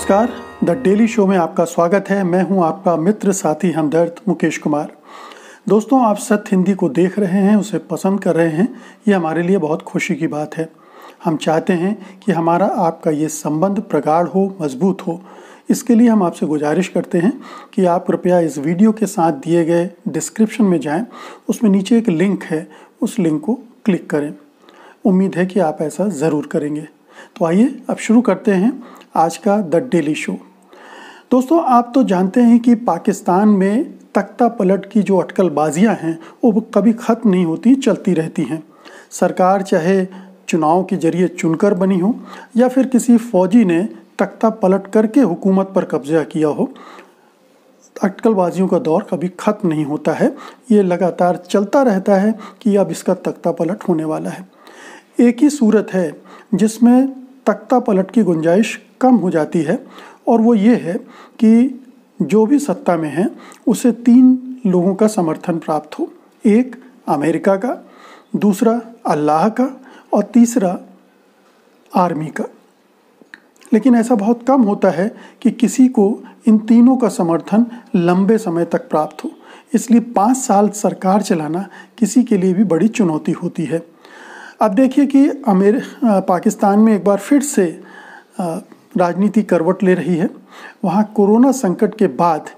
नमस्कार, the daily show में आपका स्वागत है। मैं हूं आपका मित्र साथी हमदर्द मुकेश कुमार। दोस्तों, आप सत्य हिंदी को देख रहे हैं, उसे पसंद कर रहे हैं, ये हमारे लिए बहुत खुशी की बात है। हम चाहते हैं कि हमारा आपका ये संबंध प्रगाढ़ हो, मजबूत हो। इसके लिए हम आपसे गुजारिश करते हैं कि आप कृपया इस वीडियो के साथ दिए गए डिस्क्रिप्शन में जाएं, उसमें नीचे एक लिंक है, उस लिंक को क्लिक करें। उम्मीद है कि आप ऐसा ज़रूर करेंगे। तो आइए अब शुरू करते हैं आज का द डेली शो। दोस्तों, आप तो जानते हैं कि पाकिस्तान में तख्ता पलट की जो अटकलबाजियां हैं वो कभी ख़त्म नहीं होती, चलती रहती हैं। सरकार चाहे चुनाव के जरिए चुनकर बनी हो या फिर किसी फौजी ने तख्ता पलट करके हुकूमत पर कब्जा किया हो, अटकलबाजियों का दौर कभी ख़त्म नहीं होता है। ये लगातार चलता रहता है कि अब इसका तख्ता पलट होने वाला है। एक ही सूरत है जिसमें तख्ता पलट की गुंजाइश कम हो जाती है, और वो ये है कि जो भी सत्ता में है उसे 3 लोगों का समर्थन प्राप्त हो। एक अमेरिका का, दूसरा अल्लाह का और तीसरा आर्मी का। लेकिन ऐसा बहुत कम होता है कि किसी को इन तीनों का समर्थन लंबे समय तक प्राप्त हो। इसलिए 5 साल सरकार चलाना किसी के लिए भी बड़ी चुनौती होती है। अब देखिए कि पाकिस्तान में एक बार फिर से राजनीति करवट ले रही है। वहाँ कोरोना संकट के बाद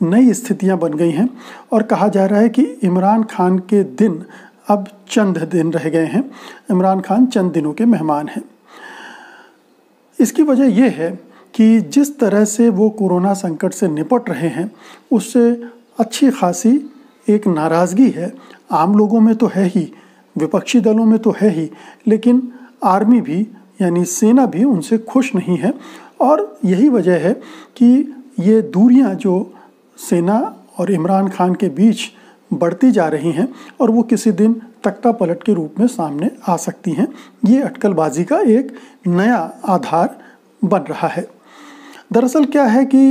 नई स्थितियाँ बन गई हैं और कहा जा रहा है कि इमरान खान के दिन अब चंद दिन रह गए हैं। इमरान खान चंद दिनों के मेहमान हैं। इसकी वजह यह है कि जिस तरह से वो कोरोना संकट से निपट रहे हैं उससे अच्छी खासी एक नाराज़गी है। आम लोगों में तो है ही, विपक्षी दलों में तो है ही, लेकिन आर्मी भी यानी सेना भी उनसे खुश नहीं है। और यही वजह है कि ये दूरियां जो सेना और इमरान खान के बीच बढ़ती जा रही हैं और वो किसी दिन तख्ता पलट के रूप में सामने आ सकती हैं। ये अटकलबाजी का एक नया आधार बन रहा है। दरअसल क्या है कि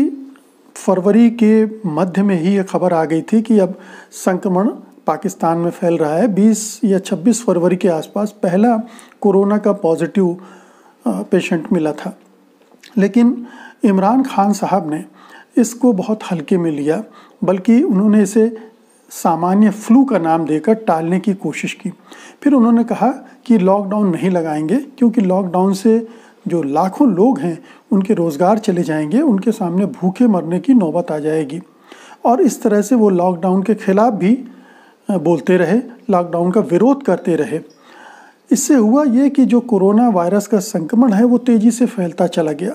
फरवरी के मध्य में ही ये खबर आ गई थी कि अब संक्रमण पाकिस्तान में फैल रहा है। 20 या 26 फरवरी के आसपास पहला कोरोना का पॉजिटिव पेशेंट मिला था। लेकिन इमरान खान साहब ने इसको बहुत हल्के में लिया, बल्कि उन्होंने इसे सामान्य फ्लू का नाम देकर टालने की कोशिश की। फिर उन्होंने कहा कि लॉकडाउन नहीं लगाएंगे क्योंकि लॉकडाउन से जो लाखों लोग हैं उनके रोज़गार चले जाएंगे, उनके सामने भूखे मरने की नौबत आ जाएगी। और इस तरह से वो लॉकडाउन के खिलाफ भी बोलते रहे, लॉकडाउन का विरोध करते रहे। इससे हुआ ये कि जो कोरोना वायरस का संक्रमण है वो तेज़ी से फैलता चला गया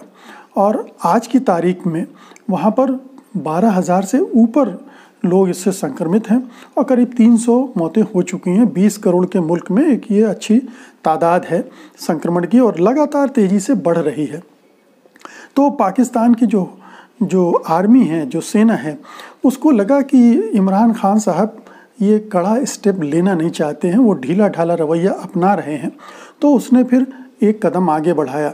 और आज की तारीख में वहाँ पर 12,000 से ऊपर लोग इससे संक्रमित हैं और करीब 300 मौतें हो चुकी हैं। 20 करोड़ के मुल्क में एक ये अच्छी तादाद है संक्रमण की और लगातार तेज़ी से बढ़ रही है। तो पाकिस्तान की जो आर्मी है, जो सेना है, उसको लगा कि इमरान खान साहब ये कड़ा स्टेप लेना नहीं चाहते हैं, वो ढीला ढाला रवैया अपना रहे हैं। तो उसने फिर एक कदम आगे बढ़ाया।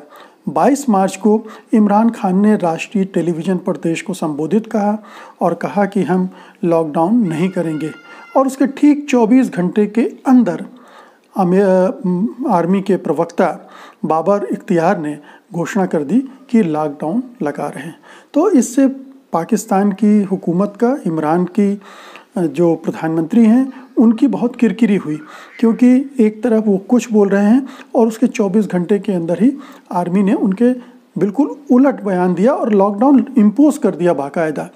22 मार्च को इमरान खान ने राष्ट्रीय टेलीविज़न पर देश को संबोधित कहा और कहा कि हम लॉकडाउन नहीं करेंगे। और उसके ठीक 24 घंटे के अंदर आर्मी के प्रवक्ता बाबर इख्तियार ने घोषणा कर दी कि लॉकडाउन लगा रहे हैं। तो इससे पाकिस्तान की हुकूमत का, इमरान की जो प्रधानमंत्री हैं, उनकी बहुत किरकिरी हुई, क्योंकि एक तरफ वो कुछ बोल रहे हैं और उसके 24 घंटे के अंदर ही आर्मी ने उनके बिल्कुल उलट बयान दिया और लॉकडाउन इम्पोज कर दिया बाकायदा।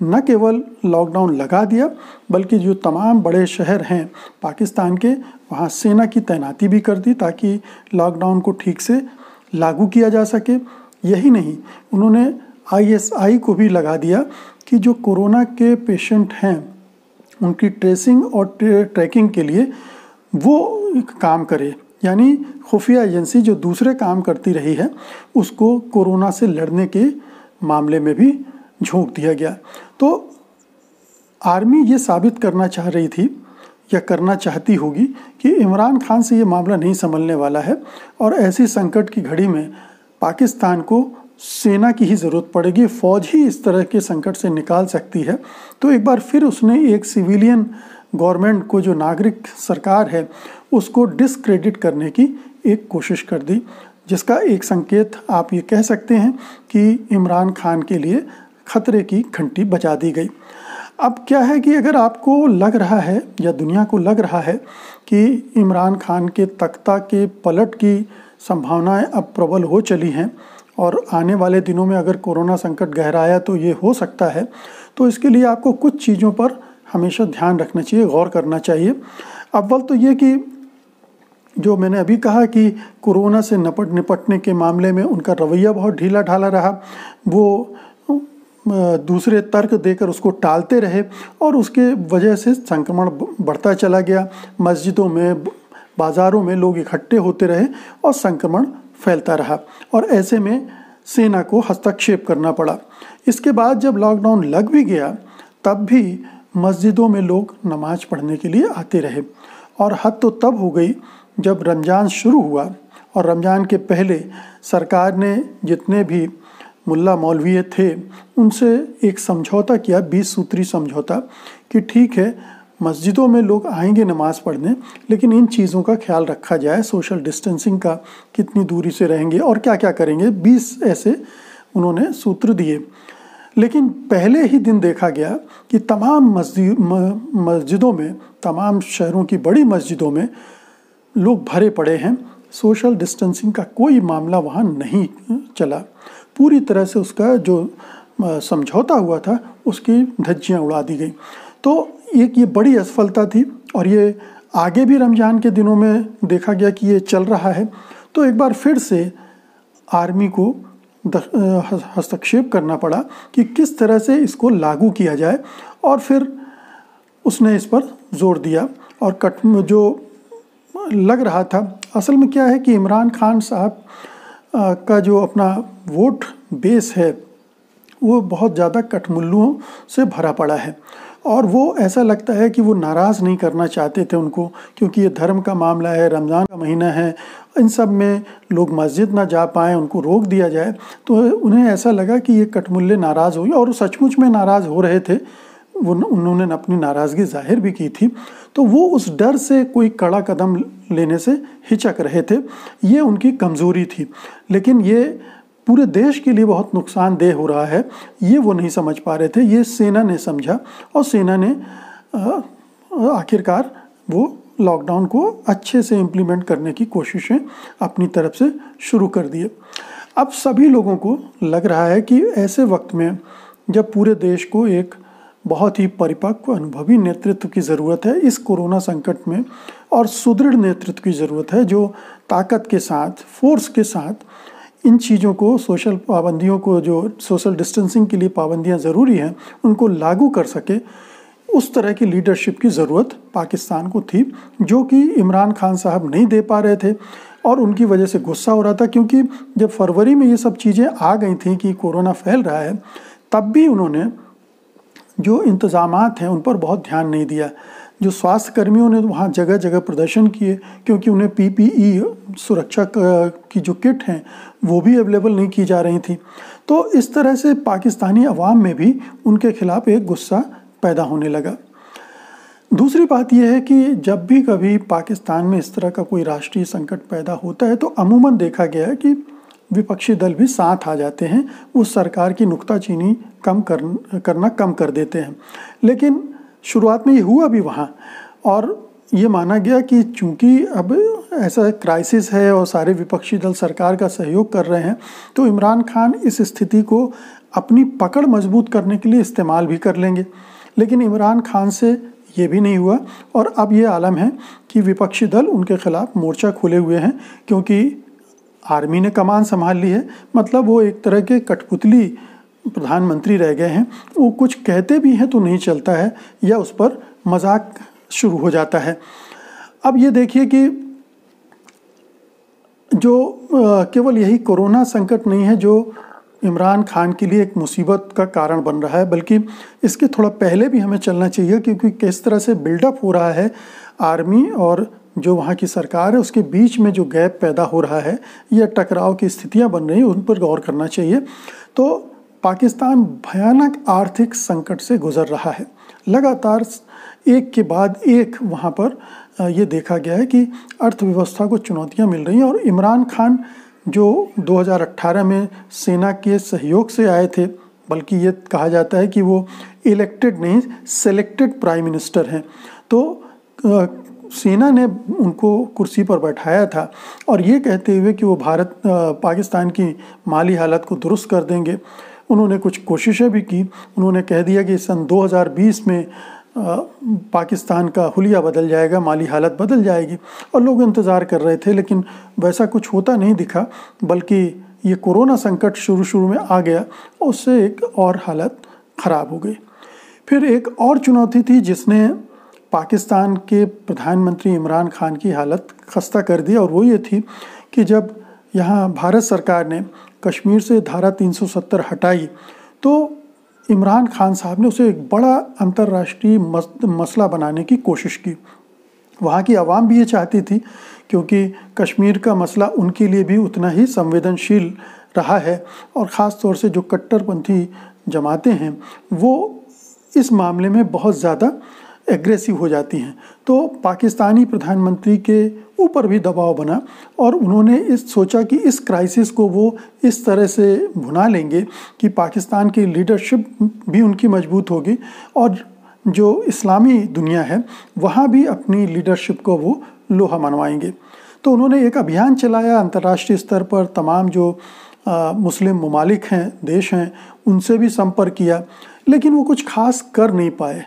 न केवल लॉकडाउन लगा दिया, बल्कि जो तमाम बड़े शहर हैं पाकिस्तान के, वहाँ सेना की तैनाती भी कर दी ताकि लॉकडाउन को ठीक से लागू किया जा सके। यही नहीं, उन्होंने ISI को भी लगा दिया कि जो कोरोना के पेशेंट हैं उनकी ट्रेसिंग और ट्रैकिंग के लिए वो काम करे। यानी खुफिया एजेंसी जो दूसरे काम करती रही है उसको कोरोना से लड़ने के मामले में भी झोंक दिया गया। तो आर्मी ये साबित करना चाह रही थी या करना चाहती होगी कि इमरान खान से ये मामला नहीं संभलने वाला है और ऐसी संकट की घड़ी में पाकिस्तान को सेना की ही ज़रूरत पड़ेगी, फ़ौज ही इस तरह के संकट से निकाल सकती है। तो एक बार फिर उसने एक सिविलियन गवर्नमेंट को, जो नागरिक सरकार है, उसको डिस्क्रेडिट करने की एक कोशिश कर दी। जिसका एक संकेत आप ये कह सकते हैं कि इमरान खान के लिए खतरे की घंटी बजा दी गई। अब क्या है कि अगर आपको लग रहा है या दुनिया को लग रहा है कि इमरान खान के तख्ता के पलट की संभावनाएं अब प्रबल हो चली हैं और आने वाले दिनों में अगर कोरोना संकट गहराया तो ये हो सकता है, तो इसके लिए आपको कुछ चीज़ों पर हमेशा ध्यान रखना चाहिए, गौर करना चाहिए। अव्वल तो ये कि जो मैंने अभी कहा कि कोरोना से निपटने के मामले में उनका रवैया बहुत ढीला ढाला रहा। वो दूसरे तर्क देकर उसको टालते रहे और उसके वजह से संक्रमण बढ़ता चला गया। मस्जिदों में, बाज़ारों में लोग इकट्ठे होते रहे और संक्रमण फैलता रहा और ऐसे में सेना को हस्तक्षेप करना पड़ा। इसके बाद जब लॉकडाउन लग भी गया तब भी मस्जिदों में लोग नमाज पढ़ने के लिए आते रहे और हद तो तब हो गई जब रमज़ान शुरू हुआ और रमज़ान के पहले सरकार ने जितने भी मुल्ला मौलवी थे उनसे एक समझौता किया, 20 सूत्री समझौता, कि ठीक है मस्जिदों में लोग आएंगे नमाज पढ़ने, लेकिन इन चीज़ों का ख्याल रखा जाए, सोशल डिस्टेंसिंग का, कितनी दूरी से रहेंगे और क्या क्या करेंगे। 20 ऐसे उन्होंने सूत्र दिए। लेकिन पहले ही दिन देखा गया कि तमाम मस्जिदों में, तमाम शहरों की बड़ी मस्जिदों में लोग भरे पड़े हैं। सोशल डिस्टेंसिंग का कोई मामला वहाँ नहीं चला। पूरी तरह से उसका जो समझौता हुआ था उसकी धज्जियाँ उड़ा दी गई। तो एक ये बड़ी असफलता थी और ये आगे भी रमज़ान के दिनों में देखा गया कि ये चल रहा है। तो एक बार फिर से आर्मी को हस्तक्षेप करना पड़ा कि किस तरह से इसको लागू किया जाए और फिर उसने इस पर जोर दिया। और जो लग रहा था, असल में क्या है कि इमरान खान साहब का जो अपना वोट बेस है वो बहुत ज़्यादा कठमुल्लुओं से भरा पड़ा है और वो ऐसा लगता है कि वो नाराज़ नहीं करना चाहते थे उनको, क्योंकि ये धर्म का मामला है, रमज़ान का महीना है, इन सब में लोग मस्जिद ना जा पाएँ, उनको रोक दिया जाए। तो उन्हें ऐसा लगा कि ये कठमुल्ले नाराज़ हुए और सचमुच में नाराज़ हो रहे थे। उन्होंने अपनी नाराज़गी जाहिर भी की थी। तो वो उस डर से कोई कड़ा कदम लेने से हिचक रहे थे। ये उनकी कमज़ोरी थी, लेकिन ये पूरे देश के लिए बहुत नुकसानदेह हो रहा है, ये वो नहीं समझ पा रहे थे। ये सेना ने समझा और सेना ने आखिरकार वो लॉकडाउन को अच्छे से इम्प्लीमेंट करने की कोशिशें अपनी तरफ से शुरू कर दिए। अब सभी लोगों को लग रहा है कि ऐसे वक्त में जब पूरे देश को एक बहुत ही परिपक्व अनुभवी नेतृत्व की ज़रूरत है इस कोरोना संकट में, और सुदृढ़ नेतृत्व की ज़रूरत है जो ताकत के साथ, फोर्स के साथ इन चीज़ों को, सोशल पाबंदियों को, जो सोशल डिस्टेंसिंग के लिए पाबंदियां ज़रूरी हैं, उनको लागू कर सके। उस तरह की लीडरशिप की ज़रूरत पाकिस्तान को थी, जो कि इमरान खान साहब नहीं दे पा रहे थे और उनकी वजह से गुस्सा हो रहा था। क्योंकि जब फरवरी में ये सब चीज़ें आ गई थी कि कोरोना फैल रहा है, तब भी उन्होंने जो इंतज़ामात हैं उन पर बहुत ध्यान नहीं दिया। जो स्वास्थ्य कर्मियों ने वहाँ जगह जगह प्रदर्शन किए, क्योंकि उन्हें PPE सुरक्षा की जो किट हैं वो भी अवेलेबल नहीं की जा रही थी। तो इस तरह से पाकिस्तानी अवाम में भी उनके खिलाफ एक गुस्सा पैदा होने लगा। दूसरी बात यह है कि जब भी कभी पाकिस्तान में इस तरह का कोई राष्ट्रीय संकट पैदा होता है तो अमूमन देखा गया है कि विपक्षी दल भी साथ आ जाते हैं, उस सरकार की नुक्ताचीनी करना कम कर देते हैं। लेकिन शुरुआत में ये हुआ भी वहाँ, और ये माना गया कि चूंकि अब ऐसा क्राइसिस है और सारे विपक्षी दल सरकार का सहयोग कर रहे हैं, तो इमरान खान इस स्थिति को अपनी पकड़ मजबूत करने के लिए इस्तेमाल भी कर लेंगे। लेकिन इमरान खान से ये भी नहीं हुआ और अब ये आलम है कि विपक्षी दल उनके खिलाफ मोर्चा खोले हुए हैं, क्योंकि आर्मी ने कमान संभाल ली है। मतलब वो एक तरह के कठपुतली प्रधानमंत्री रह गए हैं। वो कुछ कहते भी हैं तो नहीं चलता है, या उस पर मजाक शुरू हो जाता है। अब ये देखिए कि जो केवल यही कोरोना संकट नहीं है जो इमरान खान के लिए एक मुसीबत का कारण बन रहा है, बल्कि इसके थोड़ा पहले भी हमें चलना चाहिए, क्योंकि किस तरह से बिल्डअप हो रहा है आर्मी और जो वहाँ की सरकार है उसके बीच में जो गैप पैदा हो रहा है या टकराव की स्थितियाँ बन रही हैं, उन पर गौर करना चाहिए। तो पाकिस्तान भयानक आर्थिक संकट से गुजर रहा है। लगातार एक के बाद एक वहाँ पर ये देखा गया है कि अर्थव्यवस्था को चुनौतियाँ मिल रही हैं और इमरान खान जो 2018 में सेना के सहयोग से आए थे, बल्कि ये कहा जाता है कि वो इलेक्टेड नहीं सेलेक्टेड प्राइम मिनिस्टर हैं। तो सेना ने उनको कुर्सी पर बैठाया था और ये कहते हुए कि वो पाकिस्तान की माली हालत को दुरुस्त कर देंगे। उन्होंने कुछ कोशिशें भी की। उन्होंने कह दिया कि सन 2020 में पाकिस्तान का हुलिया बदल जाएगा, माली हालत बदल जाएगी, और लोग इंतज़ार कर रहे थे, लेकिन वैसा कुछ होता नहीं दिखा। बल्कि ये कोरोना संकट शुरू में आ गया और उससे एक और हालत ख़राब हो गई। फिर एक और चुनौती थी जिसने पाकिस्तान के प्रधानमंत्री इमरान खान की हालत खस्ता कर दी, और वो ये थी कि जब यहाँ भारत सरकार ने कश्मीर से धारा 370 हटाई तो इमरान खान साहब ने उसे एक बड़ा अंतर्राष्ट्रीय मसला बनाने की कोशिश की। वहाँ की आवाम भी ये चाहती थी, क्योंकि कश्मीर का मसला उनके लिए भी उतना ही संवेदनशील रहा है, और ख़ास तौर से जो कट्टरपंथी जमातें हैं वो इस मामले में बहुत ज़्यादा एग्रेसिव हो जाती हैं। तो पाकिस्तानी प्रधानमंत्री के ऊपर भी दबाव बना और उन्होंने सोचा कि इस क्राइसिस को वो इस तरह से भुना लेंगे कि पाकिस्तान की लीडरशिप भी उनकी मजबूत होगी, और जो इस्लामी दुनिया है वहाँ भी अपनी लीडरशिप को वो लोहा मनवाएंगे। तो उन्होंने एक अभियान चलाया अंतर्राष्ट्रीय स्तर पर, तमाम जो मुस्लिम ममालिक हैं, देश हैं, उनसे भी संपर्क किया, लेकिन वो कुछ खास कर नहीं पाए।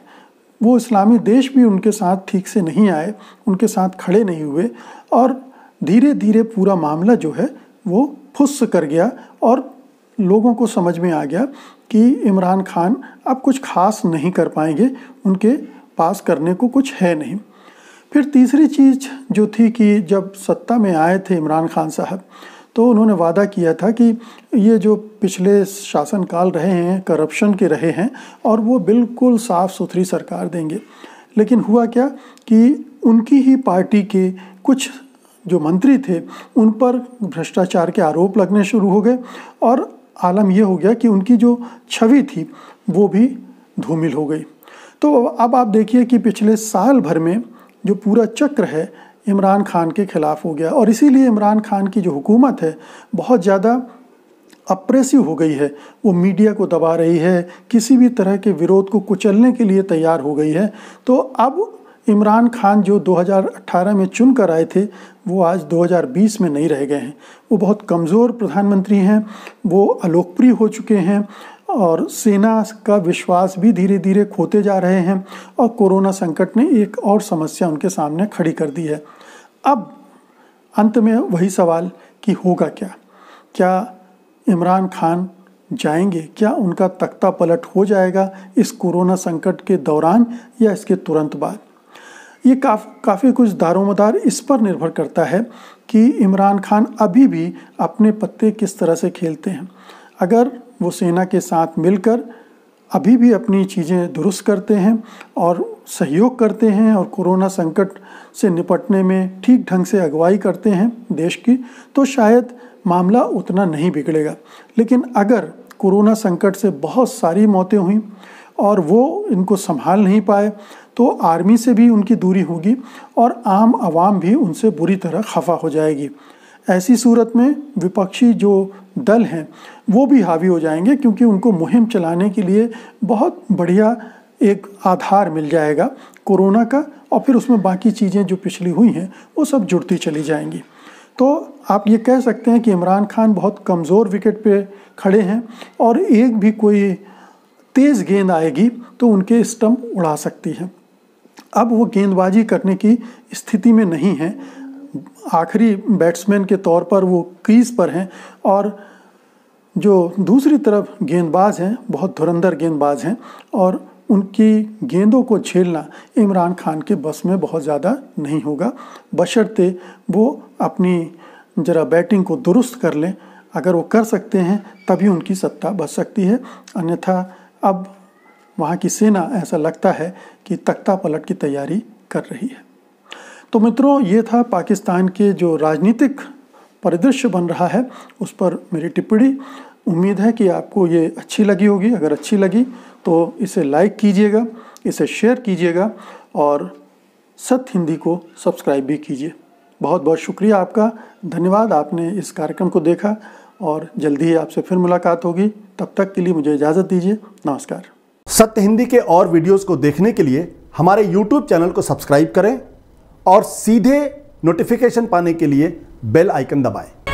वो इस्लामी देश भी उनके साथ ठीक से नहीं आए, उनके साथ खड़े नहीं हुए, और धीरे धीरे पूरा मामला जो है वो फुस कर गया और लोगों को समझ में आ गया कि इमरान खान अब कुछ खास नहीं कर पाएंगे, उनके पास करने को कुछ है नहीं। फिर तीसरी चीज़ जो थी कि जब सत्ता में आए थे इमरान खान साहब, तो उन्होंने वादा किया था कि ये जो पिछले शासनकाल रहे हैं करप्शन के रहे हैं और वो बिल्कुल साफ़ सुथरी सरकार देंगे। लेकिन हुआ क्या कि उनकी ही पार्टी के कुछ जो मंत्री थे उन पर भ्रष्टाचार के आरोप लगने शुरू हो गए, और आलम यह हो गया कि उनकी जो छवि थी वो भी धूमिल हो गई। तो अब आप देखिए कि पिछले साल भर में जो पूरा चक्र है इमरान खान के खिलाफ हो गया, और इसीलिए इमरान खान की जो हुकूमत है बहुत ज़्यादा अप्रेसिव हो गई है। वो मीडिया को दबा रही है, किसी भी तरह के विरोध को कुचलने के लिए तैयार हो गई है। तो अब इमरान खान जो 2018 में चुन कर आए थे वो आज 2020 में नहीं रह गए हैं। वो बहुत कमज़ोर प्रधानमंत्री हैं, वो अलोकप्रिय हो चुके हैं, और सेना का विश्वास भी धीरे धीरे खोते जा रहे हैं, और कोरोना संकट ने एक और समस्या उनके सामने खड़ी कर दी है। अब अंत में वही सवाल कि होगा क्या? क्या इमरान खान जाएंगे? क्या उनका तख्ता पलट हो जाएगा इस कोरोना संकट के दौरान या इसके तुरंत बाद? ये काफ़ी कुछ दारोमदार इस पर निर्भर करता है कि इमरान खान अभी भी अपने पत्ते किस तरह से खेलते हैं। अगर वो सेना के साथ मिलकर अभी भी अपनी चीज़ें दुरुस्त करते हैं और सहयोग करते हैं और कोरोना संकट से निपटने में ठीक ढंग से अगुवाई करते हैं देश की, तो शायद मामला उतना नहीं बिगड़ेगा। लेकिन अगर कोरोना संकट से बहुत सारी मौतें हुई और वो इनको संभाल नहीं पाए, तो आर्मी से भी उनकी दूरी होगी और आम आवाम भी उनसे बुरी तरह खफा हो जाएगी। ऐसी सूरत में विपक्षी जो दल हैं वो भी हावी हो जाएंगे, क्योंकि उनको मुहिम चलाने के लिए बहुत बढ़िया एक आधार मिल जाएगा कोरोना का, और फिर उसमें बाकी चीज़ें जो पिछली हुई हैं वो सब जुड़ती चली जाएंगी। तो आप ये कह सकते हैं कि इमरान खान बहुत कमज़ोर विकेट पे खड़े हैं, और एक भी कोई तेज़ गेंद आएगी तो उनके स्टंप उड़ा सकती है। अब वो गेंदबाजी करने की स्थिति में नहीं है, आखिरी बैट्समैन के तौर पर वो क्रीज पर हैं, और जो दूसरी तरफ गेंदबाज हैं बहुत धुरंधर गेंदबाज हैं, और उनकी गेंदों को झेलना इमरान खान के बस में बहुत ज़्यादा नहीं होगा, बशर्ते वो अपनी ज़रा बैटिंग को दुरुस्त कर लें। अगर वो कर सकते हैं तभी उनकी सत्ता बच सकती है, अन्यथा अब वहाँ की सेना ऐसा लगता है कि तख्ता पलट की तैयारी कर रही है। तो मित्रों, ये था पाकिस्तान के जो राजनीतिक परिदृश्य बन रहा है उस पर मेरी टिप्पणी। उम्मीद है कि आपको ये अच्छी लगी होगी। अगर अच्छी लगी तो इसे लाइक कीजिएगा, इसे शेयर कीजिएगा और सत्य हिंदी को सब्सक्राइब भी कीजिए। बहुत बहुत शुक्रिया आपका, धन्यवाद आपने इस कार्यक्रम को देखा और जल्दी ही आपसे फिर मुलाकात होगी। तब तक के लिए मुझे इजाज़त दीजिए। नमस्कार। सत्य हिंदी के और वीडियोस को देखने के लिए हमारे YouTube चैनल को सब्सक्राइब करें और सीधे नोटिफिकेशन पाने के लिए बेल आइकन दबाएं।